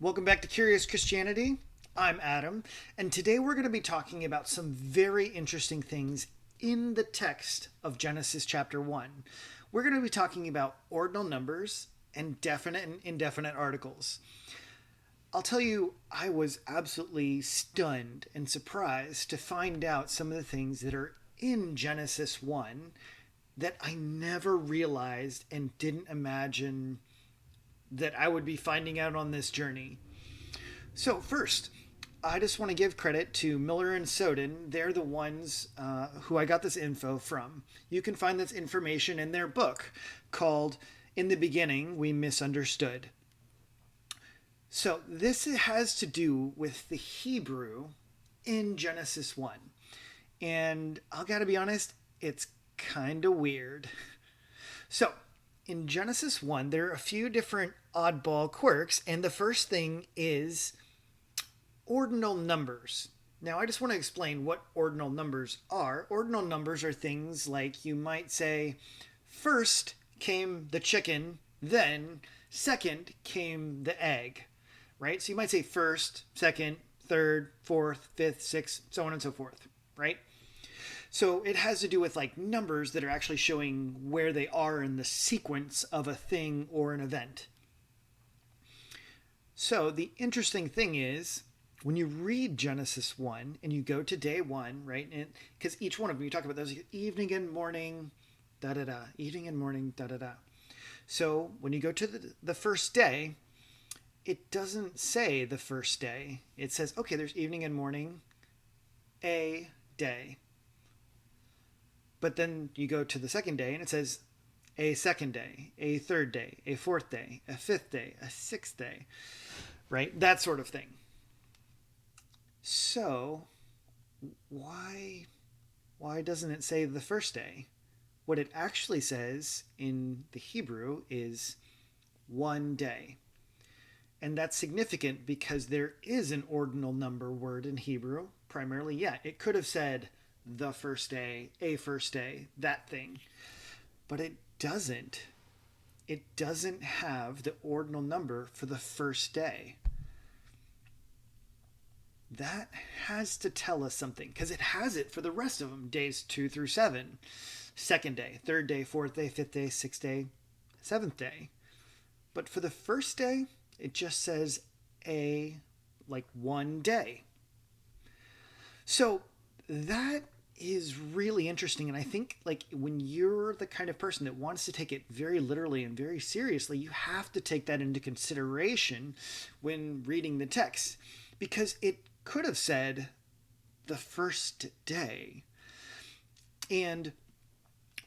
Welcome back to Curious Christianity. I'm Adam, and today we're going to be talking about some very interesting things in the text of Genesis chapter 1. We're going to be talking about ordinal numbers and definite and indefinite articles. I'll tell you, I was absolutely stunned and surprised to find out some of the things that are in Genesis 1 that I never realized and didn't imagine that I would be finding out on this journey. So first, I just want to give credit to Miller and Soden. They're the ones who I got this info from. You can find this information in their book called In the Beginning, We Misunderstood. So this has to do with the Hebrew in Genesis 1. And I gotta be honest, it's kind of weird. So, in Genesis 1, there are a few different oddball quirks, and the first thing is ordinal numbers. Now, I just want to explain what ordinal numbers are. Ordinal numbers are things like you might say, first came the chicken, then second came the egg, right? So you might say first, second, third, fourth, fifth, sixth, so on and so forth, right? So it has to do with like numbers that are actually showing where they are in the sequence of a thing or an event. So the interesting thing is when you read Genesis 1 and you go to day 1, right? And because each one of them, you talk about those evening and morning, da da da, evening and morning, da da da. So when you go to the first day, it doesn't say the first day. It says, okay, there's evening and morning, a day. But then you go to the second day and it says a second day, a third day, a fourth day, a fifth day, a sixth day, right? That sort of thing. So why doesn't it say the first day? What it actually says in the Hebrew is one day. And that's significant because there is an ordinal number word in Hebrew, primarily. Yeah, it could have said the first day, a first day, that thing. But it doesn't. It doesn't have the ordinal number for the first day. That has to tell us something because it has it for the rest of them, days 2 through 7. Second day, third day, fourth day, fifth day, sixth day, seventh day. But for the first day, it just says like one day. So that is really interesting, and I think like when you're the kind of person that wants to take it very literally and very seriously, you have to take that into consideration when reading the text, because it could have said the first day. And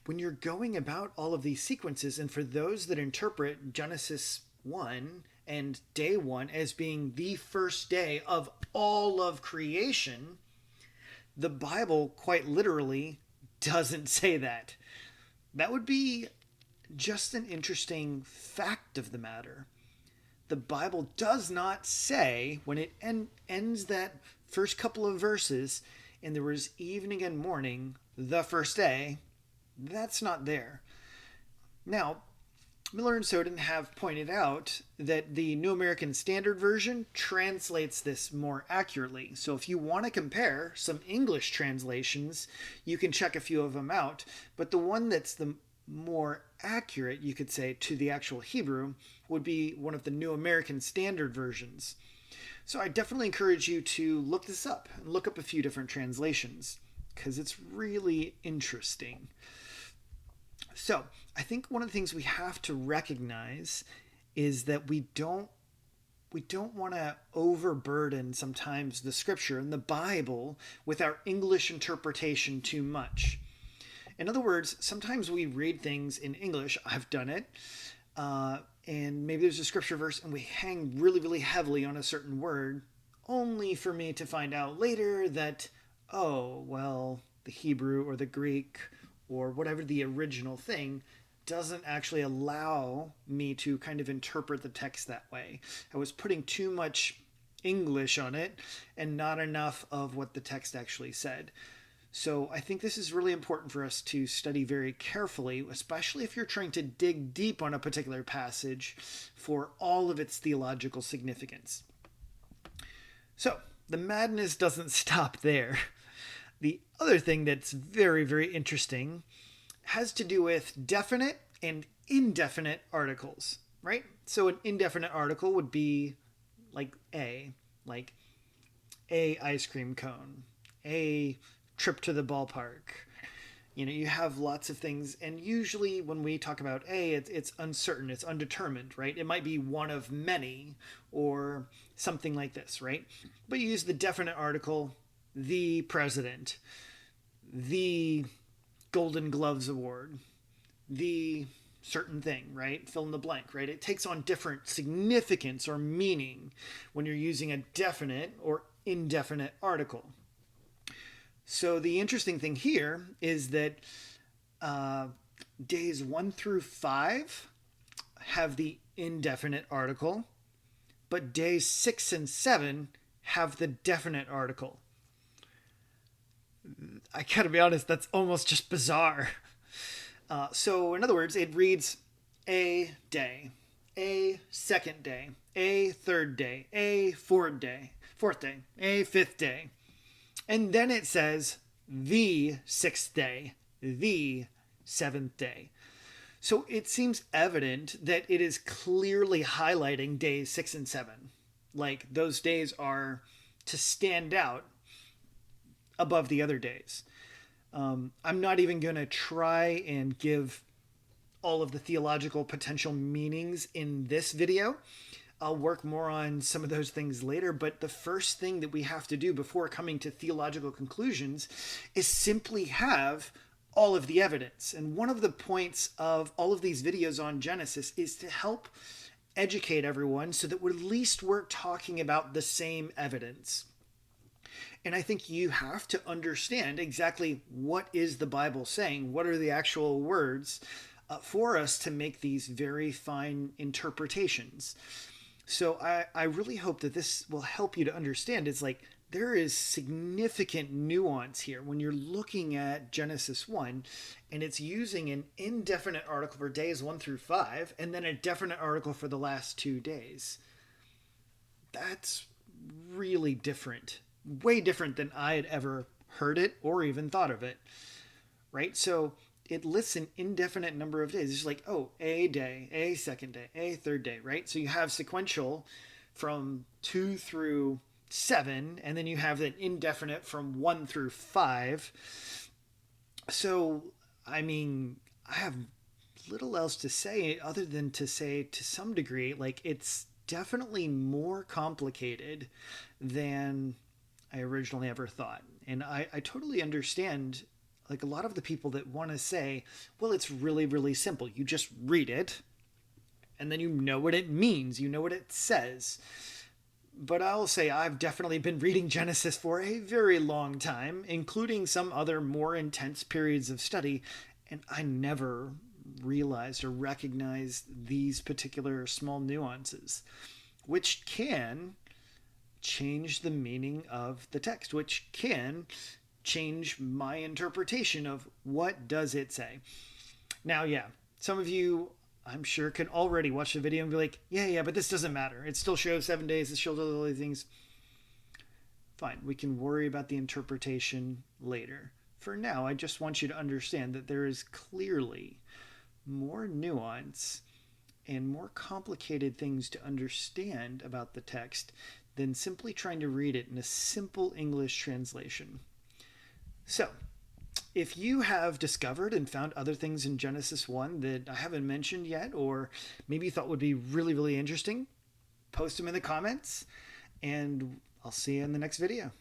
when you're going about all of these sequences, and for those that interpret Genesis 1 and day 1 as being the first day of all of creation, the Bible quite literally doesn't say that. That would be just an interesting fact of the matter. The Bible does not say, when it ends that first couple of verses, and there was evening and morning, the first day, that's not there. Now, Miller and Soden have pointed out that the New American Standard Version translates this more accurately. So if you want to compare some English translations, you can check a few of them out. But the one that's the more accurate, you could say, to the actual Hebrew would be one of the New American Standard Versions. So I definitely encourage you to look this up and look up a few different translations because it's really interesting. So I think one of the things we have to recognize is that we don't want to overburden sometimes the scripture and the Bible with our English interpretation too much. In other words, sometimes we read things in English. I've done it. And maybe there's a scripture verse and we hang really, really heavily on a certain word, only for me to find out later that, oh, well, the Hebrew or the Greek or whatever the original thing doesn't actually allow me to kind of interpret the text that way. I was putting too much English on it and not enough of what the text actually said. So I think this is really important for us to study very carefully, especially if you're trying to dig deep on a particular passage for all of its theological significance. So the madness doesn't stop there. The other thing that's very, very interesting has to do with definite and indefinite articles, right? So an indefinite article would be like like a ice cream cone, a trip to the ballpark. You have lots of things, and usually when we talk about it's uncertain, it's undetermined, right? It might be one of many or something like this, right? But you use the definite article, the president, the Golden Gloves Award, the certain thing, right? Fill in the blank, right? It takes on different significance or meaning when you're using a definite or indefinite article. So the interesting thing here is that days 1 through 5 have the indefinite article, but days 6 and 7 have the definite article. I gotta be honest, that's almost just bizarre. So in other words, it reads a day, a second day, a third day, a fourth day, a fifth day. And then it says the sixth day, the seventh day. So it seems evident that it is clearly highlighting days 6 and 7. Like those days are to stand out above the other days. I'm not even going to try and give all of the theological potential meanings in this video. I'll work more on some of those things later, but the first thing that we have to do before coming to theological conclusions is simply have all of the evidence. And one of the points of all of these videos on Genesis is to help educate everyone so that at least we're talking about the same evidence. And I think you have to understand exactly what is the Bible saying, what are the actual words for us to make these very fine interpretations. So I really hope that this will help you to understand. It's like there is significant nuance here when you're looking at Genesis 1, and it's using an indefinite article for days 1 through 5, and then a definite article for the last 2 days. That's really different. Way different than I had ever heard it or even thought of it, right? So it lists an indefinite number of days. It's like, a day, a second day, a third day, right? So you have sequential from 2 through 7, and then you have an indefinite from 1 through 5. So, I mean, I have little else to say other than to say to some degree, like it's definitely more complicated than I originally ever thought. And I totally understand like a lot of the people that want to say, well, it's really, really simple. You just read it and then you know what it means. You know what it says. But I'll say I've definitely been reading Genesis for a very long time, including some other more intense periods of study. And I never realized or recognized these particular small nuances, which can change the meaning of the text, which can change my interpretation of what does it say. Now, yeah, some of you, I'm sure, can already watch the video and be like, yeah, but this doesn't matter. It still shows 7 days. It shows all these things. Fine, we can worry about the interpretation later. For now, I just want you to understand that there is clearly more nuance and more complicated things to understand about the text than simply trying to read it in a simple English translation. So, if you have discovered and found other things in Genesis 1 that I haven't mentioned yet, or maybe you thought would be really, really interesting, post them in the comments, and I'll see you in the next video.